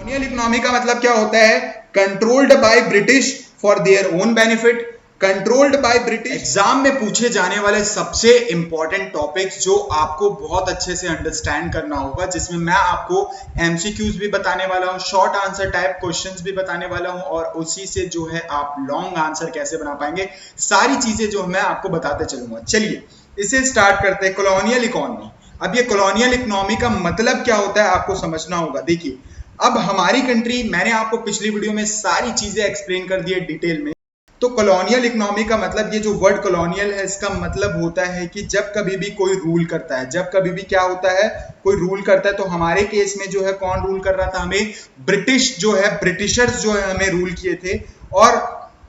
Colonial economy का मतलब क्या होता है? Controlled by British for their own benefit, controlled by British. Exam में पूछे जाने वाले सबसे इंपॉर्टेंट टॉपिक्स जो आपको बहुत अच्छे से अंडरस्टैंड करना होगा, जिसमें मैं आपको एमसीक्यूज भी बताने वाला हूं, शॉर्ट आंसर टाइप क्वेश्चंस भी बताने वाला हूं, और उसी से जो है आप लॉन्ग आंसर कैसे बना पाएंगे, सारी चीजें जो मैं आपको बताते चलूंगा। चलिए इसे स्टार्ट करते हैं। Colonial economy. अब ये कॉलोनियल इकोनॉमी का मतलब क्या होता है आपको समझना होगा। देखिए, अब हमारी कंट्री, मैंने आपको पिछली वीडियो में सारी चीजें एक्सप्लेन कर दी है डिटेल में। तो कॉलोनियल इकोनॉमी का मतलब, ये जो वर्ड कॉलोनियल है, इसका मतलब होता है कि जब कभी भी कोई रूल करता है, जब कभी भी क्या होता है, कोई रूल करता है। तो हमारे केस में जो है कौन रूल कर रहा था? हमें ब्रिटिश जो है, ब्रिटिशर्स जो है हमें रूल किए थे, और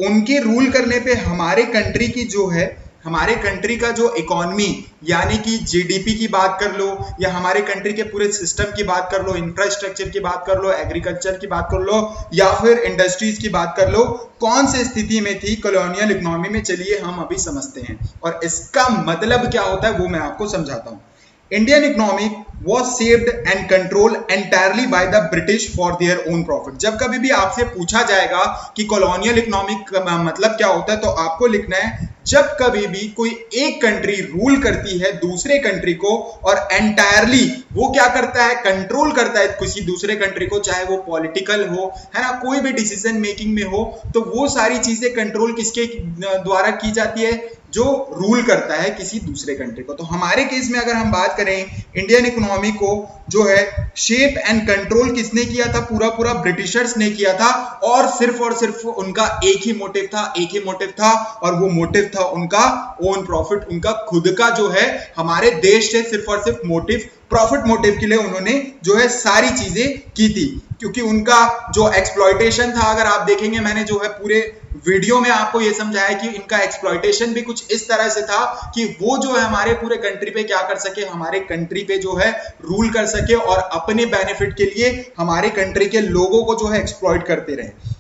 उनके रूल करने पे हमारे कंट्री की जो है, हमारे कंट्री का जो इकोनॉमी, यानी कि जीडीपी की बात कर लो, या हमारे कंट्री के पूरे सिस्टम की बात कर लो, इंफ्रास्ट्रक्चर की बात कर लो, एग्रीकल्चर की बात कर लो, या फिर इंडस्ट्रीज की बात कर लो, कौन सी स्थिति में थी कॉलोनियल इकोनॉमी में, चलिए हम अभी समझते हैं। और इसका मतलब क्या होता है वो मैं आपको समझाता हूं। Indian economic was shaped and controlled entirely by the British for their own profit। जब कभी भी आपसे पूछा जाएगा कि कॉलोनियल इकोनॉमिक का मतलब क्या होता है, तो आपको लिखना है जब कभी भी कोई एक कंट्री रूल करती है दूसरे कंट्री को, और एंटायरली वो क्या करता है? कंट्रोल करता है किसी दूसरे कंट्री को, चाहे वो पॉलिटिकल हो, है ना, कोई भी डिसीजन मेकिंग में हो, तो वो सारी चीजें कंट्रोल किसके द्वारा की जाती है? जो रूल करता है किसी दूसरे कंट्री को। तो हमारे केस में अगर हम बात करें, इंडियन इकोनॉमी को जो है शेप एंड कंट्रोल किसने किया था? पूरा पूरा ब्रिटिशर्स ने किया था, और सिर्फ उनका एक ही मोटिव था, एक ही मोटिव था, और वो मोटिव था उनका ओन प्रॉफिट, उनका खुद का जो है हमारे देश से सिर्फ और सिर्फ मोटिव, प्रॉफिट मोटिव के लिए उन्होंने जो है सारी चीजें की थी। क्योंकि उनका जो एक्सप्लॉयटेशन था, अगर आप देखेंगे, मैंने जो है पूरे वीडियो में आपको ये समझाया कि इनका एक्सप्लॉयटेशन भी कुछ इस तरह से था कि वो जो है हमारे पूरे कंट्री पे क्या कर सके, हमारे कंट्री पे जो है रूल कर सके, और अपने बेनिफिट के लिए हमारे कंट्री के लोगों को जो है एक्सप्लॉयट करते रहे।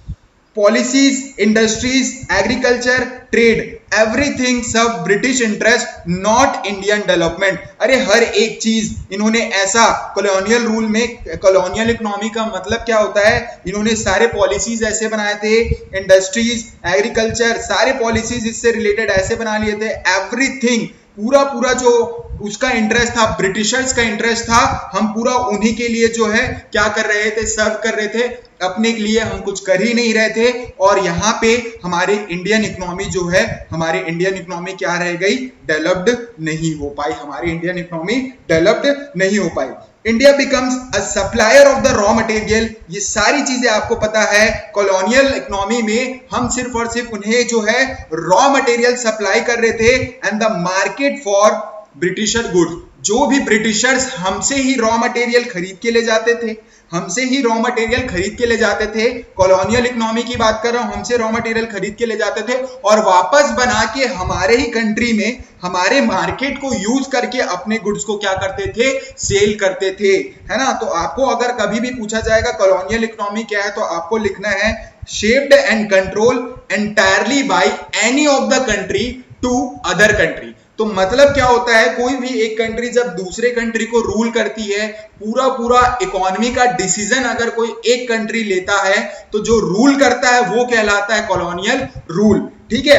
Policies, industries, agriculture, trade, everything सब British interest, not Indian development. अरे हर एक चीज इन्होंने ऐसा कॉलोनियल रूल में, कॉलोनियल इकोनॉमी का मतलब क्या होता है? इन्होंने सारे पॉलिसीज ऐसे बनाए थे, इंडस्ट्रीज, एग्रीकल्चर, सारे पॉलिसीज इससे रिलेटेड ऐसे बना लिए थे। एवरीथिंग, पूरा पूरा जो उसका इंटरेस्ट था, ब्रिटिशर्स का इंटरेस्ट था, हम पूरा उन्हीं के लिए जो है क्या कर रहे थे? सर्व कर रहे थे, अपने के लिए हम कुछ कर ही नहीं रहे थे। और यहाँ पे हमारी इंडियन इकोनॉमी जो है, हमारी इंडियन इकोनॉमी क्या रह गई? डेवलप्ड नहीं हो पाई। हमारी इंडियन इकोनॉमी डेवलप्ड नहीं हो पाई। India becomes a supplier of the raw material. ये सारी चीजें आपको पता है, कॉलोनियल इकोनॉमी में हम सिर्फ और सिर्फ उन्हें जो है रॉ मटेरियल सप्लाई कर रहे थे, and the market for britisher goods. जो भी ब्रिटिशर्स हमसे ही रॉ मटेरियल खरीद के ले जाते थे, हमसे ही रॉ मटेरियल खरीद के ले जाते थे, कॉलोनियल इकोनॉमी की बात कर रहा हूं, हमसे रॉ मटेरियल खरीद के ले जाते थे, और वापस बना के हमारे ही कंट्री में, हमारे मार्केट को यूज करके अपने गुड्स को क्या करते थे? सेल करते थे, है ना। तो आपको अगर कभी भी पूछा जाएगा कॉलोनियल इकोनॉमी क्या है, तो आपको लिखना है shaped and control entirely by any of the country to other country. तो मतलब क्या होता है? कोई भी एक कंट्री जब दूसरे कंट्री को रूल करती है, पूरा पूरा इकोनॉमी का डिसीजन अगर कोई एक कंट्री लेता है, तो जो रूल करता है वो कहलाता है कॉलोनियल रूल। ठीक है,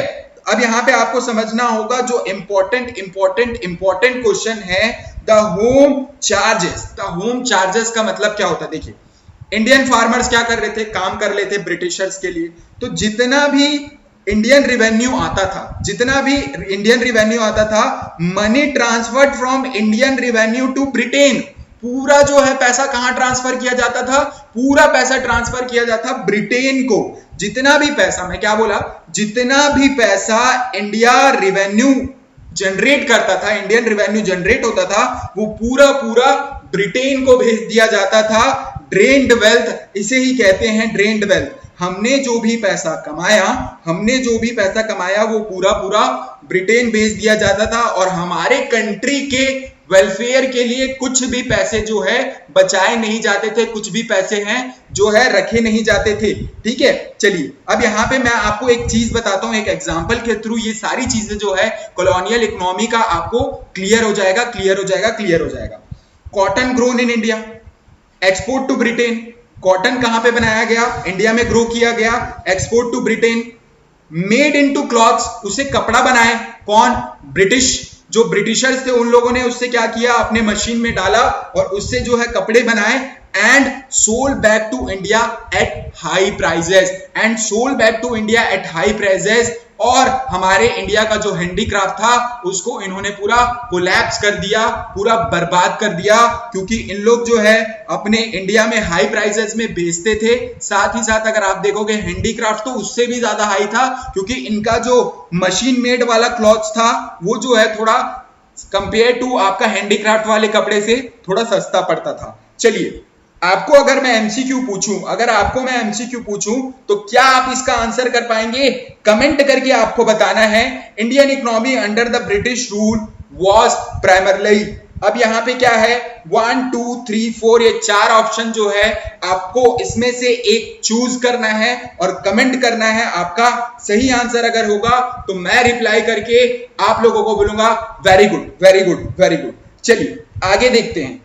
अब यहां पे आपको समझना होगा जो इंपॉर्टेंट क्वेश्चन है, the home charges. The home charges का मतलब क्या होता है? देखिए, इंडियन फार्मर्स क्या कर रहे थे? काम कर रहे थे ब्रिटिशर्स के लिए। तो जितना भी इंडियन रिवेन्यू आता था, जितना भी इंडियन रिवेन्यू आता था, money transferred from Indian revenue to Britain. पूरा जो है पैसा कहां ट्रांसफर किया जाता था? पूरा पैसा ट्रांसफर किया जाता था ब्रिटेन को। जितना भी पैसा, मैं क्या बोला, जितना भी पैसा इंडिया रिवेन्यू जनरेट करता था, इंडियन रिवेन्यू जनरेट होता था, वो पूरा पूरा ब्रिटेन को भेज दिया जाता था। ड्रेन्ड वेल्थ, इसे ही कहते हैं ड्रेन्ड वेल्थ। हमने जो भी पैसा कमाया, हमने जो भी पैसा कमाया, वो पूरा पूरा ब्रिटेन भेज दिया जाता था, और हमारे कंट्री के वेलफेयर के लिए कुछ भी पैसे जो है बचाए नहीं जाते थे, कुछ भी पैसे हैं जो है रखे नहीं जाते थे। ठीक है, चलिए अब यहाँ पे मैं आपको एक चीज बताता हूँ, एक एग्जांपल के थ्रू ये सारी चीजें जो है कॉलोनियल इकोनॉमी का आपको क्लियर हो जाएगा। Cotton grown in India, export to Britain, cotton कहां पे बनाया गया? इंडिया में ग्रो किया गया। Export to Britain. Made into clothes, उससे कपड़ा बनाए कौन? ब्रिटिश। जो ब्रिटिशर्स थे उन लोगों ने उससे क्या किया? अपने मशीन में डाला और उससे जो है कपड़े बनाए and sold back to India at high prices. And sold back to India at high prices. और हमारे इंडिया का जो हैंडीक्राफ्ट था उसको इन्होंने पूरा कोलैप्स कर दिया, पूरा बर्बाद कर दिया, क्योंकि इन लोग जो है अपने इंडिया में हाई प्राइसेस में बेचते थे। साथ ही साथ अगर आप देखोगे हैंडीक्राफ्ट तो उससे भी ज्यादा हाई था, क्योंकि इनका जो मशीन मेड वाला क्लॉथ्स था वो जो है थोड़ा कंपेयर टू आपका हैंडीक्राफ्ट वाले कपड़े से थोड़ा सस्ता पड़ता था। चलिए, आपको अगर मैं एमसीक्यू पूछूं, अगर आपको मैं एमसीक्यू पूछूं तो क्या आप इसका आंसर कर पाएंगे? कमेंट करके आपको बताना है। Indian economy under the British rule was primarily. अब यहां पे क्या है? 1 2 3 4 ये 4 ऑप्शन जो है आपको इसमें से एक चूज करना है और कमेंट करना है। आपका सही आंसर अगर होगा तो मैं रिप्लाई करके आप लोगों को बोलूंगा very good, very good, very good. चलिए आगे देखते हैं।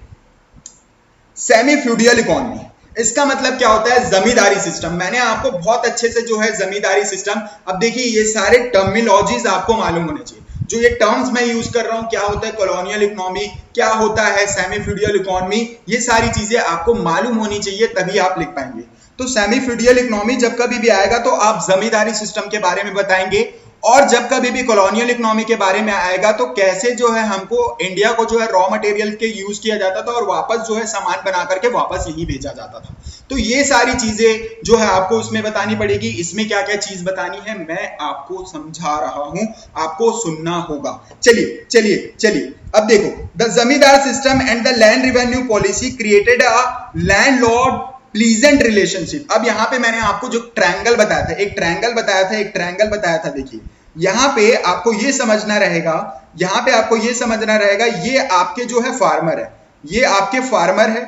सेमी फ्यूडियल इकोनॉमी, इसका मतलब क्या होता है? जमींदारी सिस्टम। मैंने आपको बहुत अच्छे से जो है जमींदारी सिस्टम, अब देखिए ये सारे टर्मिनोलॉजीज आपको मालूम होने चाहिए। जो ये टर्म्स मैं यूज कर रहा हूं, क्या होता है कॉलोनियल इकोनॉमी, क्या होता है सेमी फ्यूडियल इकोनॉमी, ये सारी चीजें आपको मालूम होनी चाहिए, तभी आप लिख पाएंगे। तो सेमी फ्यूडियल इकोनॉमी जब कभी भी आएगा तो आप जमींदारी सिस्टम के बारे में बताएंगे, और जब कभी भी कॉलोनियल इकोनॉमी के बारे में आएगा तो कैसे जो है हमको इंडिया को जो है रॉ मटेरियल के यूज किया जाता था और वापस जो है सामान बना करके वापस यही भेजा जाता था। तो ये सारी चीजें जो है आपको उसमें बतानी पड़ेगी। इसमें क्या क्या चीज बतानी है मैं आपको समझा रहा हूं, आपको सुनना होगा। चलिए चलिए चलिए, अब देखो, द जमींदार system and the land revenue policy created a landlord pleasant relationship. अब यहां पे मैंने आपको जो ट्रायंगल बताया था, एक ट्रायंगल बताया था, देखिए यहां पे आपको ये समझना रहेगा, यहां पे आपको ये समझना रहेगा, ये आपके जो है फार्मर है, ये आपके फार्मर है,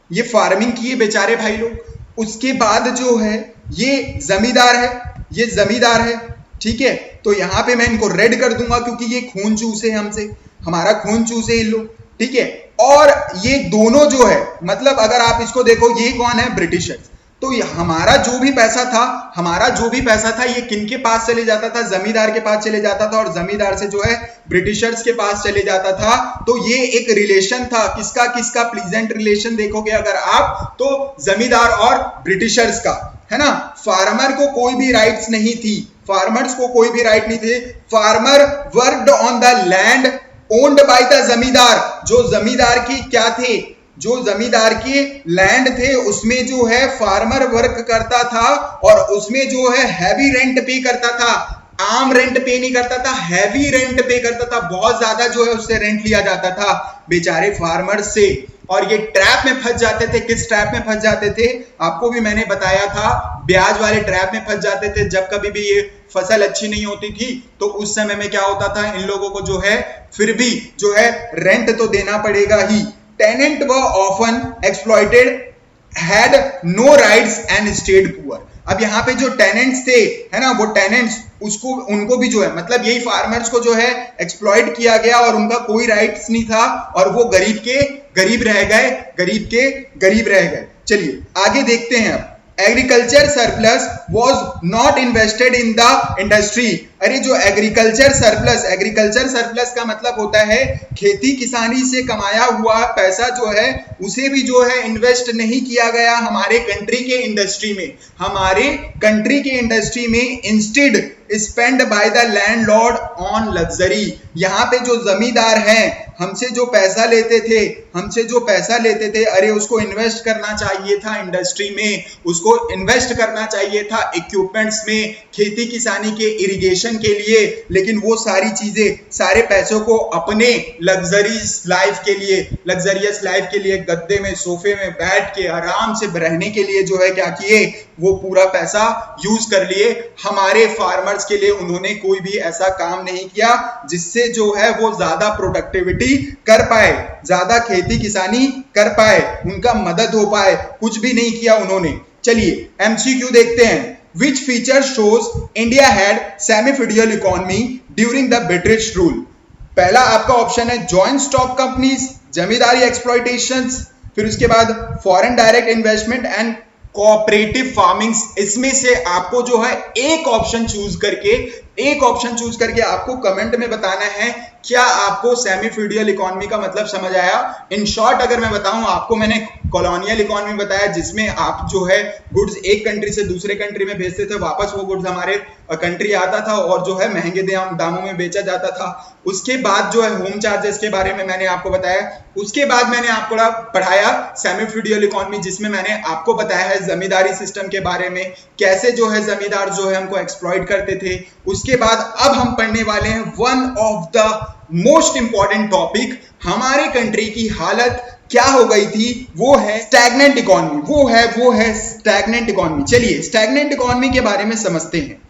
ये फार्मिंग किए बेचारे भाई लोग। उसके बाद जो है ये जमींदार है, ये जमींदार है, ठीक है। तो यहां पे मैं इनको रेड कर दूंगा क्योंकि ये खून चूसे हमसे, हमारा खून चूसे इन लोग, ठीक है। और ये दोनों जो है, मतलब अगर आप इसको देखो, ये कौन है? ब्रिटिशर्स। तो हमारा जो भी पैसा था ये किन के पास चले जाता था? जमींदार के पास चले जाता था, और जमींदार से जो है ब्रिटिशर्स के पास चले जाता था। तो ये एक रिलेशन था, किसका किसका? प्लीजेंट रिलेशन देखोगे अगर आप तो जमींदार और ब्रिटिशर्स का, है ना। फार्मर को कोई भी राइट्स नहीं थी, फार्मर्स को कोई भी राइट नहीं थे। Farmer worked on the land owned by the जमींदार। जो जमींदार की क्या थे? जो जमींदार के लैंड थे उसमें जो है फार्मर वर्क करता था, और उसमें जो है हैवी रेंट पे करता था। आम रेंट पे नहीं करता था, हैवी रेंट पे करता था। बहुत ज्यादा जो है उससे रेंट लिया जाता था बेचारे फार्मर से। और ये ट्रैप में फंस जाते थे। किस ट्रैप में फंस जाते थे? आपको भी मैंने बताया था, ब्याज वाले ट्रैप में फंस जाते थे। जब कभी भी ये फसल अच्छी नहीं होती थी तो उस समय में क्या होता था, इन लोगों को जो है फिर भी जो है रेंट तो देना पड़ेगा ही। Tenant were often exploited, had no rights and stayed poor. अब यहाँ पे जो टेनेंट्स थे, है ना, वो टेनेंट्स उसको उनको भी जो है, मतलब यही फार्मर्स को जो है एक्सप्लॉइट किया गया और उनका कोई राइट्स नहीं था, और वो गरीब के गरीब रह गए, गरीब के गरीब रह गए। चलिए आगे देखते हैं। अब agriculture surplus was not invested in the industry. अरे जो एग्रीकल्चर सरप्लस का मतलब होता है खेती किसानी से कमाया हुआ पैसा जो है उसे भी जो है इन्वेस्ट नहीं किया गया हमारे कंट्री के इंडस्ट्री में। हमारे कंट्री के इंडस्ट्री में instead spend by the landlord on luxury. यहाँ पे जो जमींदार हैं हमसे जो पैसा लेते थे, अरे उसको इन्वेस्ट करना चाहिए था इंडस्ट्री में, उसको इन्वेस्ट करना चाहिए था इक्विपमेंट्स में, खेती किसानी के इरिगेशन के लिए। लेकिन वो सारी चीजें, सारे पैसों को अपने लग्जरियस लाइफ के लिए गद्दे में सोफे में बैठ के आराम से रहने के लिए जो है क्या किए, वो पूरा पैसा यूज कर लिए। हमारे फार्मर्स के लिए उन्होंने कोई भी ऐसा काम नहीं किया जिससे जो है वो ज्यादा प्रोडक्टिविटी कर पाए, ज्यादा खेती किसानी कर पाए, उनका मदद हो पाए, कुछ भी नहीं किया उन्होंने। चलिए एमसीक्यू देखते हैं। Which feature shows India had semi-feudal economy during the British rule? पहला आपका ऑप्शन है जॉइंट स्टॉक कंपनीज, जमींदारी एक्सप्लॉइटेशंस, फिर उसके बाद foreign direct investment and cooperative farming. इसमें से आपको जो है एक ऑप्शन चूज करके आपको कमेंट में बताना है क्या आपको सेमी फ्यूडल इकोनॉमी का मतलब समझ आया। इन शॉर्ट अगर मैं बताऊं आपको, मैंने कॉलोनियल इकोनॉमी बताया जिसमें आप जो है गुड्स एक कंट्री से दूसरे कंट्री में भेजते थे, वापस वो गुड्स हमारे कंट्री आता था और जो है महंगे दामों में बेचा जाता था। उसके बाद जो है होम चार्जेस के बारे में मैंने आपको बताया। उसके बाद मैंने आपको पढ़ाया सेमी फ्यूडल इकोनॉमी जिसमें मैंने आपको बताया है जमींदारी सिस्टम के बारे में, कैसे जो है जमींदार जो है हमको एक्सप्लॉइट करते थे। उसके बाद अब हम पढ़ने वाले हैं one of the most important topic, हमारे कंट्री की हालत क्या हो गई थी, वो है स्टैग्नेंट इकोनॉमी। वो है स्टैग्नेंट इकोनॉमी। चलिए स्टैग्नेंट इकोनॉमी के बारे में समझते हैं।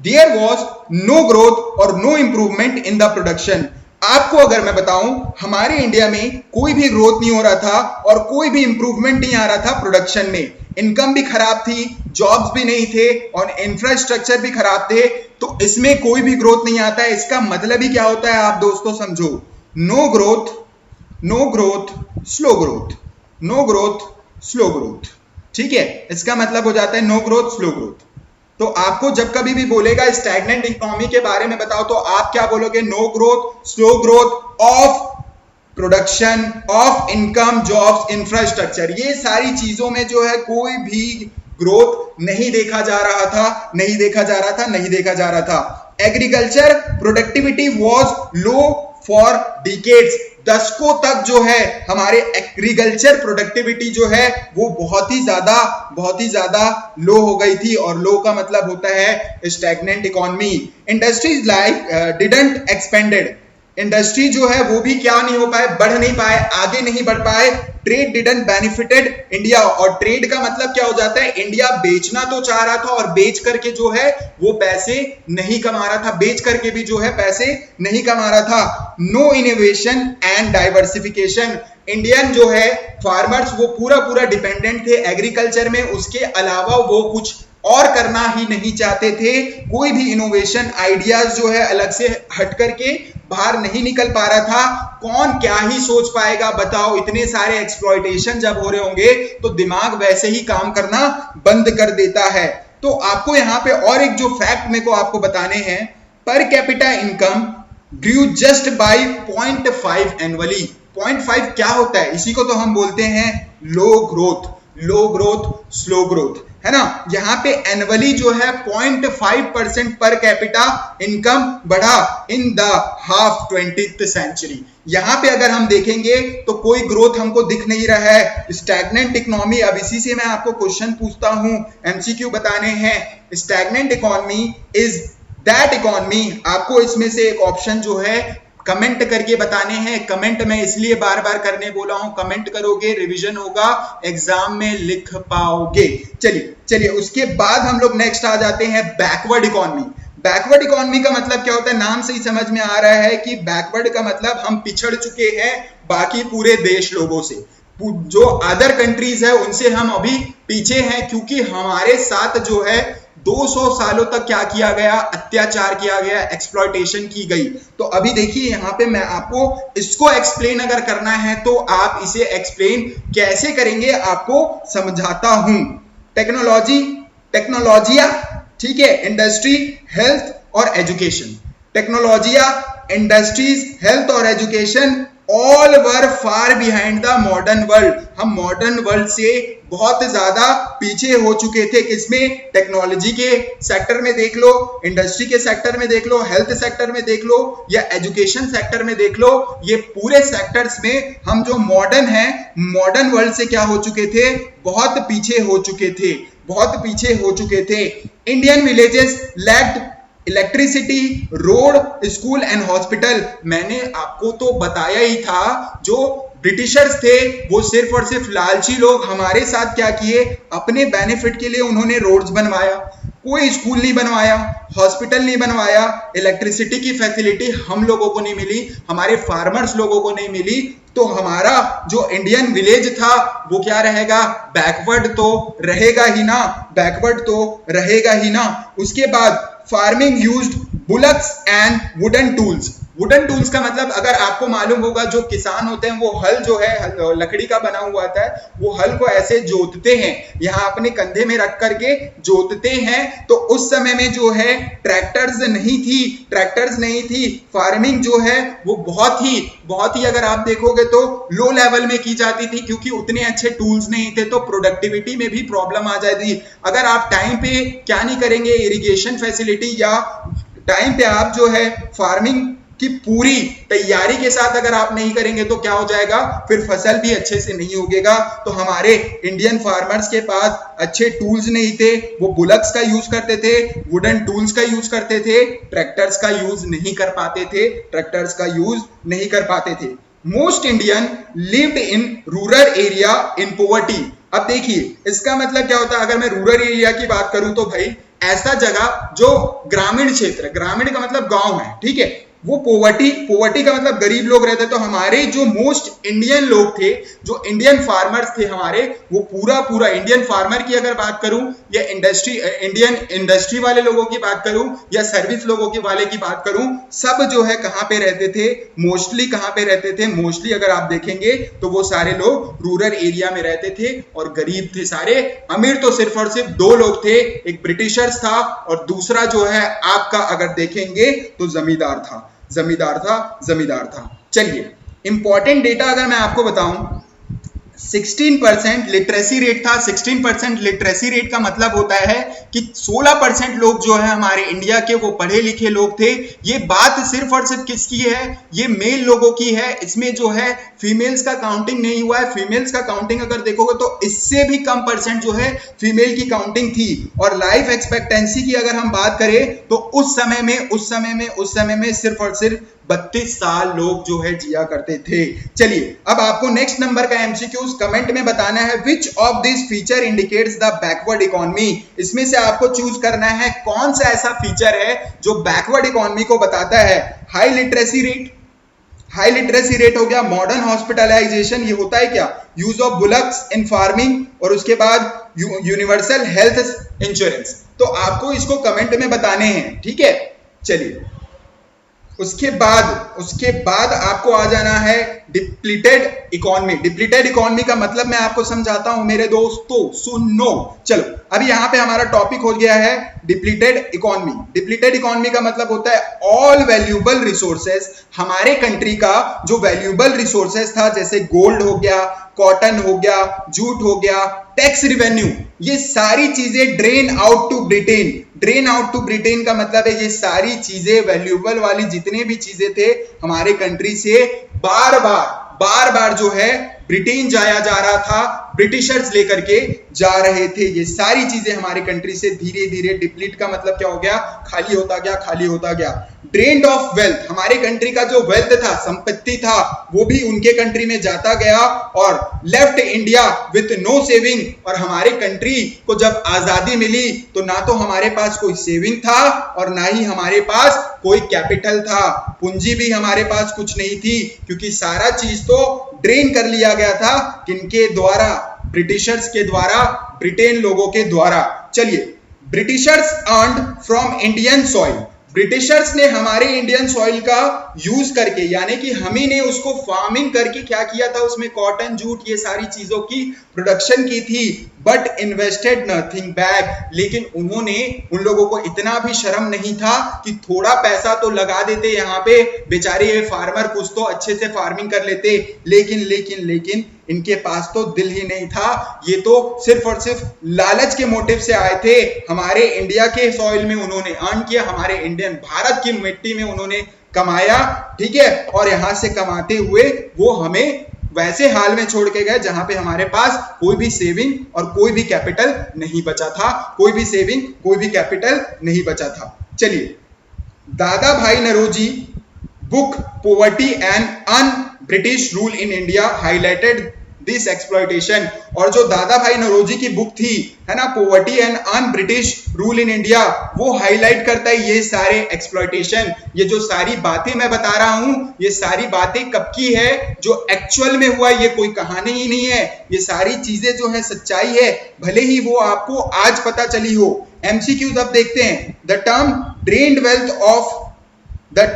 देयर वॉज नो ग्रोथ और no improvement in the production. आपको अगर मैं बताऊं, हमारे इंडिया में कोई भी ग्रोथ नहीं हो रहा था और कोई भी इंप्रूवमेंट नहीं आ रहा था प्रोडक्शन में। इनकम भी खराब थी, जॉब्स भी नहीं थे और इंफ्रास्ट्रक्चर भी खराब थे, तो इसमें कोई भी ग्रोथ नहीं आता है। इसका मतलब ही क्या होता है आप दोस्तों समझो, no growth slow growth, no growth slow growth. ठीक है, इसका मतलब हो जाता है नो ग्रोथ स्लो ग्रोथ। तो आपको जब कभी भी बोलेगा स्टैग्नेंट इकोनॉमी के बारे में बताओ, तो आप क्या बोलोगे, no growth slow growth of production, of income, jobs, infrastructure. ये सारी चीजों में जो है कोई भी ग्रोथ नहीं देखा जा रहा था। Agriculture productivity was low for decades. दशकों तक जो है हमारे एग्रीकल्चर प्रोडक्टिविटी जो है वो बहुत ही ज्यादा लो हो गई थी, और लो का मतलब होता है stagnant economy. Industries like didn't expanded. Industry जो है वो भी क्या नहीं हो पाए, बढ़ नहीं पाए, आगे नहीं बढ़ पाए। Trade didn't benefited India. और ट्रेड का मतलब क्या हो जाता है, इंडिया बेचना तो चाह रहा था और बेच करके जो है वो पैसे नहीं कमा रहा था, बेच करके भी जो है पैसे नहीं कमा रहा था। No innovation and diversification. Indian जो है फार्मर्स वो पूरा डिपेंडेंट थे एग्रीकल्चर में, उसके अलावा वो कुछ और करना ही नहीं चाहते थे। कोई भी इनोवेशन आइडियाज जो है अलग से हट करके बाहर नहीं निकल पा रहा था। कौन क्या ही सोच पाएगा बताओ, इतने सारे एक्सप्लॉइटेशन जब हो रहे होंगे तो दिमाग वैसे ही काम करना बंद कर देता है। तो आपको यहाँ पे और एक जो फैक्ट मेरे को आपको बताने हैं, per capita income grew just by 0.5 annually. 0.5 क्या होता है, इसी को तो हम बोलते हैं लो ग्रोथ स्लो ग्रोथ, है ना। यहाँ पे एनुअली जो है 0.5% पर कैपिटा इनकम बढ़ा in the half 20th century. यहाँ पे अगर हम देखेंगे तो कोई ग्रोथ हमको दिख नहीं रहा है, स्टैग्नेंट इकोनॉमी। अब इसी से मैं आपको क्वेश्चन पूछता हूँ, एमसीक्यू बताने हैं। Stagnant economy is that economy. आपको इसमें से एक ऑप्शन जो है कमेंट करके बताने हैं। कमेंट में इसलिए बार बार करने बोला हूं, कमेंट करोगे रिवीजन होगा, एग्जाम में लिख पाओगे। चलिए उसके बाद हम लोग नेक्स्ट आ जाते हैं बैकवर्ड इकोनॉमी। बैकवर्ड इकोनॉमी का मतलब क्या होता है, नाम से ही समझ में आ रहा है कि बैकवर्ड का मतलब हम पिछड़ चुके हैं बाकी पूरे देश लोगों से। जो अदर कंट्रीज है उनसे हम अभी पीछे हैं, क्योंकि हमारे साथ जो है 200 सालों तक क्या किया गया, अत्याचार किया गया, एक्सप्लॉइटेशन की गई। तो अभी देखिए यहाँ पे मैं आपको इसको एक्सप्लेन अगर करना है तो आप इसे एक्सप्लेन कैसे करेंगे आपको समझाता हूं। टेक्नोलॉजिया, ठीक है, इंडस्ट्री, हेल्थ और एजुकेशन। टेक्नोलॉजिया, इंडस्ट्रीज, हेल्थ और education all were far behind the modern world. हम मॉडर्न वर्ल्ड से बहुत ज्यादा पीछे हो चुके थे। किसमें, टेक्नोलॉजी के सेक्टर में देख लो, इंडस्ट्री के सेक्टर में देख लो, हेल्थ सेक्टर में देख लो या एजुकेशन सेक्टर में देख लो। ये पूरे सेक्टर्स में हम जो मॉडर्न है, मॉडर्न वर्ल्ड से क्या हो चुके थे, बहुत पीछे हो चुके थे। Indian villages lacked electricity, road, school and hospital. मैंने आपको तो बताया ही था, जो ब्रिटिशर्स थे वो सिर्फ और सिर्फ लालची लोग हमारे साथ क्या किए, अपने बेनिफिट के लिए उन्होंने रोड्स बनवाया, कोई स्कूल नहीं बनवाया, हॉस्पिटल नहीं बनवाया, इलेक्ट्रिसिटी की फैसिलिटी हम लोगों को नहीं मिली, हमारे फार्मर्स लोगों को नहीं मिली। तो हमारा जो इंडियन विलेज था वो क्या रहेगा, बैकवर्ड तो रहेगा ही ना। उसके बाद farming used bullocks and wooden tools. Wooden tools का मतलब अगर आपको मालूम होगा, जो किसान होते हैं वो हल जो है लकड़ी का बना हुआ आता है, वो हल को ऐसे जोतते हैं, यहाँ अपने कंधे में रख करके जोतते हैं। तो उस समय में जो है ट्रैक्टर्स नहीं थी, फार्मिंग जो है वो बहुत ही अगर आप देखोगे तो लो लेवल में की जाती थी, क्योंकि उतने अच्छे टूल्स नहीं थे, तो प्रोडक्टिविटी में भी प्रॉब्लम आ जाती। अगर आप टाइम पे क्या नहीं करेंगे, इरिगेशन फैसिलिटी या टाइम पे आप जो है फार्मिंग की पूरी तैयारी के साथ अगर आप नहीं करेंगे तो क्या हो जाएगा, फिर फसल भी अच्छे से नहीं उगेगा। तो हमारे इंडियन फार्मर्स के पास अच्छे टूल्स नहीं थे, वो बुलक्स का यूज करते थे, वुडन टूल्स का यूज करते थे, ट्रैक्टर्स का यूज नहीं कर पाते थे। Most Indian lived in rural area in poverty. अब देखिए इसका मतलब क्या होता है, अगर मैं रूरल एरिया की बात करूं तो भाई ऐसा जगह जो ग्रामीण क्षेत्र, ग्रामीण का मतलब गांव है, ठीक है, वो पोवर्टी का मतलब गरीब लोग रहते। तो हमारे जो मोस्ट इंडियन लोग थे, जो इंडियन फार्मर्स थे हमारे, वो पूरा इंडियन फार्मर की अगर बात करूं या इंडियन इंडस्ट्री वाले लोगों की बात करूं या सर्विस लोगों के वाले की बात करूं, सब जो है कहां पे रहते थे, मोस्टली कहां पे रहते थे, मोस्टली अगर आप देखेंगे तो वो सारे लोग रूरल एरिया में रहते थे और गरीब थे सारे। अमीर तो सिर्फ और सिर्फ दो लोग थे, एक ब्रिटिशर्स था और दूसरा जो है आपका अगर देखेंगे तो जमींदार था। चलिए इंपॉर्टेंट डेटा अगर मैं आपको बताऊं, 16% लिटरेसी रेट था। 16% लिटरेसी रेट का मतलब होता है कि 16% लोग जो है हमारे इंडिया के वो पढ़े लिखे लोग थे। ये बात सिर्फ और सिर्फ किसकी है, ये मेल लोगों की है, इसमें जो है फीमेल्स का काउंटिंग नहीं हुआ है। फीमेल्स का काउंटिंग अगर देखोगे तो इससे भी कम परसेंट जो है फीमेल की काउंटिंग थी। और लाइफ एक्सपेक्टेंसी की अगर हम बात करें तो उस समय में सिर्फ और सिर्फ 32 साल लोग जो है जिया करते थे। चलिए अब आपको नेक्स्ट नंबर का एमसीक्यूज कमेंट में बताना है, which of this feature indicates the backward economy. इसमें से आपको चूज करना है कौन सा ऐसा फीचर है जो बैकवर्ड इकोनॉमी को बताता है। हाई लिटरेसी रेट हो गया, मॉडर्न हॉस्पिटलाइजेशन, ये होता है क्या, use of bullocks in farming, और उसके बाद यूनिवर्सल हेल्थ इंश्योरेंस। तो आपको इसको कमेंट में बताने हैं, ठीक है। चलिए उसके बाद आपको आ जाना है डिप्लीटेड इकोनॉमी का मतलब मैं आपको समझाता हूं मेरे दोस्तों, सुनो। चलो अभी यहां पे हमारा टॉपिक हो गया है डिप्लीटेड इकोनॉमी का मतलब होता है ऑल वैल्यूएबल रिसोर्सेस। हमारे कंट्री का जो वैल्यूएबल रिसोर्सेस था, जैसे गोल्ड हो गया, कॉटन हो गया, जूट हो गया, टैक्स रिवेन्यू, ये सारी चीजें ड्रेन आउट टू ब्रिटेन का मतलब है ये सारी चीजें वैल्यूएबल वाली जितने भी चीजें थे हमारे कंट्री से बार बार जो है ब्रिटेन जाया जा रहा था, ब्रिटिशर्स लेकर के जा रहे थे। ये सारी चीजें हमारे कंट्री से धीरे धीरे डिप्लीट का मतलब क्या हो गया, खाली होता गया। ड्रेन्ड ऑफ वेल्थ, हमारे कंट्री का जो वेल्थ था, संपत्ति था, वो भी उनके कंट्री में जाता गया और left India with no saving. और हमारे कंट्री को जब आजादी मिली तो ना तो हमारे पास कोई सेविंग था और ना ही हमारे पास कोई कैपिटल था, पूंजी भी हमारे पास कुछ नहीं थी, क्योंकि सारा चीज तो ड्रेन कर लिया गया था किनके द्वारा, ब्रिटिशर्स के द्वारा, ब्रिटेन लोगों के द्वारा। चलिए Britishers earned from Indian soil, Britishers ने हमारे इंडियन सॉइल का यूज करके, यानी कि हम ही ने उसको फार्मिंग करके क्या किया था, उसमें कॉटन, जूट, ये सारी चीजों की प्रोडक्शन की थी, बट इन्वेस्टेड नथिंग बैक। लेकिन उन्होंने, उन लोगों को इतना भी शर्म नहीं था कि थोड़ा पैसा तो लगा देते यहाँ पे, बेचारे ये फार्मर कुछ तो अच्छे से फार्मिंग कर लेते। लेकिन इनके पास तो दिल ही नहीं था, ये तो सिर्फ और सिर्फ लालच के मोटिव से आए थे। हमारे इंडिया के सॉइल में उन्होंने अर्न किया, हमारे इंडियन भारत की मिट्टी में उन्होंने कमाया, ठीक है, और यहां से कमाते हुए वो हमें वैसे हाल में छोड़ के गए जहां पे हमारे पास कोई भी सेविंग और कोई भी कैपिटल नहीं बचा था। चलिए Dadabhai Naoroji book poverty and un British rule in India highlighted this exploitation. और जो दादा भाई नौरोजी की बुक थी, है ना, poverty and un British rule in India, वो हाईलाइट करता है ये सारे एक्सप्लॉयटेशन। ये जो सारी बातें मैं बता रहा हूं, ये सारी बातें कब की है, जो एक्चुअल में हुआ, ये कोई कहानी ही नहीं है, ये सारी चीजें जो है सच्चाई है, भले ही वो आपको आज पता चली हो। एमसीक्यूज अब देखते हैं। The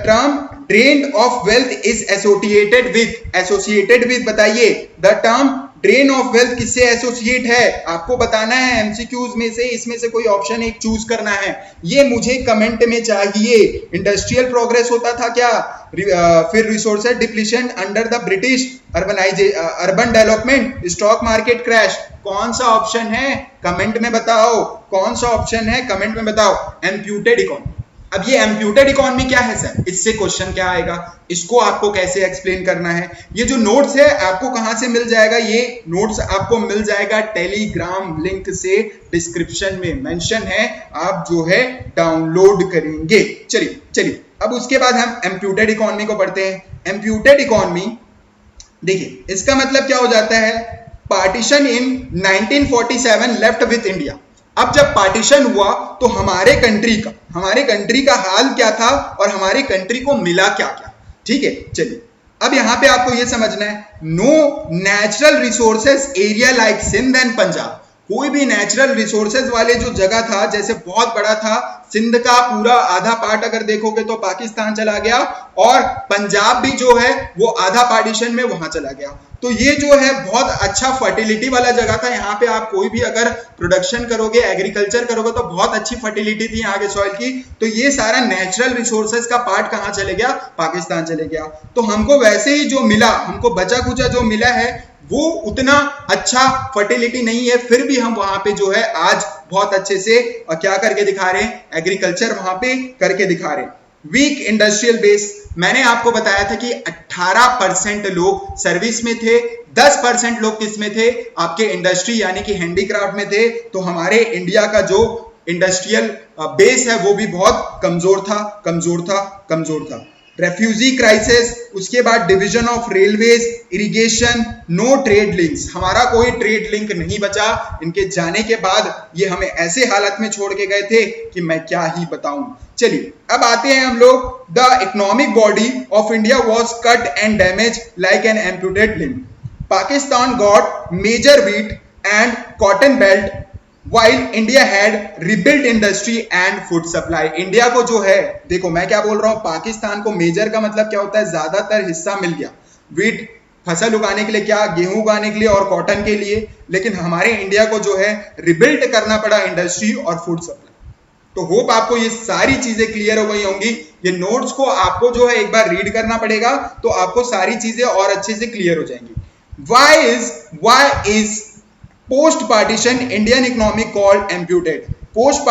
term drain of wealth is associated with बताइए the term drain of wealth किससे एसोसिएट है, आपको बताना है एमसीक्यूज में से, इसमें से कोई ऑप्शन एक चूज करना है, ये मुझे कमेंट में चाहिए। इंडस्ट्रियल प्रोग्रेस होता था क्या, फिर resources depletion under the British urban development, stock market crash, कौन सा ऑप्शन है कमेंट में बताओ, कौन सा ऑप्शन है कमेंट में बताओ। एम्प्यूटेड इकोनॉमी, अब ये एम्प्यूटेड इकोनॉमी क्या है सर, इससे क्वेश्चन क्या आएगा, इसको आपको कैसे एक्सप्लेन करना है। ये जो नोट्स है आपको कहां से मिल जाएगा, ये नोट्स आपको मिल जाएगा टेलीग्राम लिंक से, डिस्क्रिप्शन में मेंशन है, आप जो है डाउनलोड करेंगे। चलिए अब उसके बाद हम एम्प्यूटेड इकोनॉमी को पढ़ते हैं। एम्प्यूटेड इकोनॉमी देखिए इसका मतलब क्या हो जाता है, partition in 1947 left with India. अब जब पार्टीशन हुआ तो हमारे कंट्री का हाल क्या था और हमारी कंट्री को मिला क्या क्या, ठीक है। चलिए अब यहां पे आपको ये समझना है, no natural resources area like Sindh and Punjab, कोई भी नेचुरल रिसोर्सेज वाले जो जगह था, जैसे बहुत बड़ा था, सिंध का पूरा आधा पार्ट अगर देखोगे तो पाकिस्तान चला गया, और पंजाब भी जो है वो आधा पार्टीशन में वहां चला गया। तो ये जो है बहुत अच्छा फर्टिलिटी वाला जगह था, यहाँ पे आप कोई भी अगर प्रोडक्शन करोगे, एग्रीकल्चर करोगे तो बहुत अच्छी फर्टिलिटी थी यहाँ के सॉइल की। तो ये सारा नेचुरल रिसोर्सेज का पार्ट कहाँ चले गया, पाकिस्तान चले गया। तो हमको वैसे ही जो मिला, हमको बचा कुचा जो मिला है वो उतना अच्छा फर्टिलिटी नहीं है, फिर भी हम वहां पे जो है आज बहुत अच्छे से क्या करके दिखा रहे हैं, एग्रीकल्चर वहां पे करके दिखा रहे हैं। वीक इंडस्ट्रियल बेस, मैंने आपको बताया था कि 18% लोग सर्विस में थे, 10% लोग किस में थे, आपके इंडस्ट्री यानी कि हैंडीक्राफ्ट में थे। तो हमारे इंडिया का जो इंडस्ट्रियल बेस है वो भी बहुत कमजोर था। रेफ्यूजी क्राइसिस, उसके बाद division of railways, irrigation, no trade links, हमारा कोई ट्रेड लिंक नहीं बचा। इनके जाने के बाद ये हमें ऐसे हालत में छोड़ के गए थे कि मैं क्या ही बताऊं। चलिए अब आते हैं हम लोग, the economic body of India was cut and damage like an amputated limb. Pakistan got major wheat and cotton belt while India had rebuilt industry and food supply। India को जो है, देखो मैं क्या बोल रहा हूं, पाकिस्तान को मेजर का मतलब क्या होता है, ज्यादातर हिस्सा मिल गया, वीट फसल उगाने के लिए, क्या गेहूं उगाने के लिए और कॉटन के लिए, लेकिन हमारे इंडिया को जो है रिबिल्ड करना पड़ा इंडस्ट्री और फूड सप्लाई। तो होप आपको ये सारी चीजें क्लियर हो गई होंगी। ये नोट्स को आपको जो है एक बार रीड करना पड़ेगा तो आपको सारी चीजें और अच्छे से क्लियर हो जाएंगी। why is post partition Indian economic called amputated. Post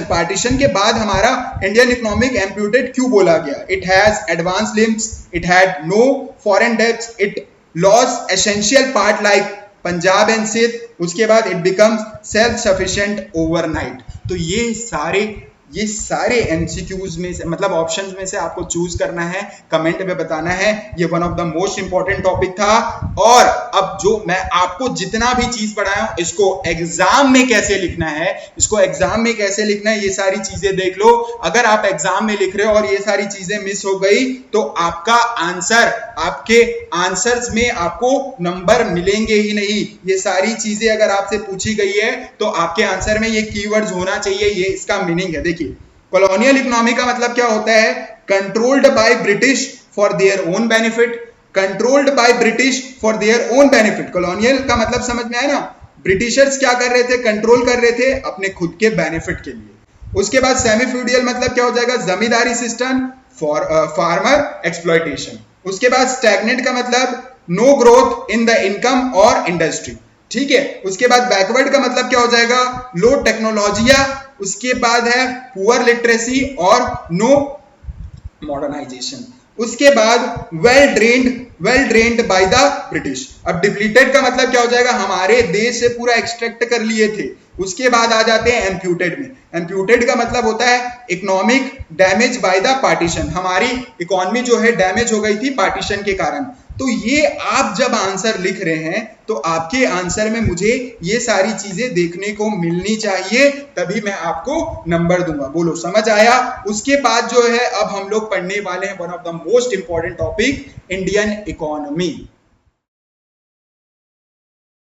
partition के बाद हमारा इंडियन इकोनॉमिक एम्प्यूटेड क्यों बोला गया, it has advance limbs, it had no foreign debts, it lost essential part like Punjab and Sindh, उसके बाद it becomes self sufficient overnight. तो ये सारे एमसीक्यूज में से, मतलब ऑप्शंस में से आपको चूज करना है, कमेंट में बताना है। ये one of the most important topic था। और अब जो मैं आपको जितना भी चीज पढ़ाया हूं, इसको एग्जाम में कैसे लिखना है, ये सारी चीजें देख लो। अगर आप एग्जाम में लिख रहे हो और ये सारी चीजें मिस हो गई तो आपका आंसर, आपके आंसर्स में आपको नंबर मिलेंगे ही नहीं। ये सारी चीजें अगर आपसे पूछी गई है तो आपके आंसर में ये कीवर्ड्स होना चाहिए, ये इसका मीनिंग है। देखिए कॉलोनियल इकोनॉमी का मतलब क्या होता है, controlled by British for their own benefit, controlled by British for their own benefit. Colonial का मतलब समझ में आया ना, ब्रिटिशर्स क्या कर रहे थे, कंट्रोल कर रहे थे अपने खुद के बेनिफिट के लिए। उसके बाद सेमी फ्यूडियल मतलब क्या हो जाएगा, zamindari system for farmer exploitation. उसके बाद स्टैग्नेंट का मतलब no growth in the income और इंडस्ट्री, ठीक है। उसके बाद बैकवर्ड का मतलब क्या हो जाएगा, लो टेक्नोलॉजिया। उसके बाद है पुअर लिटरेसी और नो मॉडर्नाइजेशन। उसके बाद well drained by the British. अब डिप्लीटेड का मतलब क्या हो जाएगा, हमारे देश से पूरा एक्सट्रैक्ट कर लिए थे। उसके बाद आ जाते हैं एम्प्यूटेड में। एम्प्यूटेड का मतलब होता है economic damage by the partition, हमारी इकोनॉमी जो है डैमेज हो गई थी पार्टीशन के कारण। तो ये आप जब आंसर लिख रहे हैं तो आपके आंसर में मुझे ये सारी चीजें देखने को मिलनी चाहिए, तभी मैं आपको नंबर दूंगा। बोलो समझ आया। उसके बाद जो है अब हम लोग पढ़ने वाले हैं one of the most important topic, Indian economy.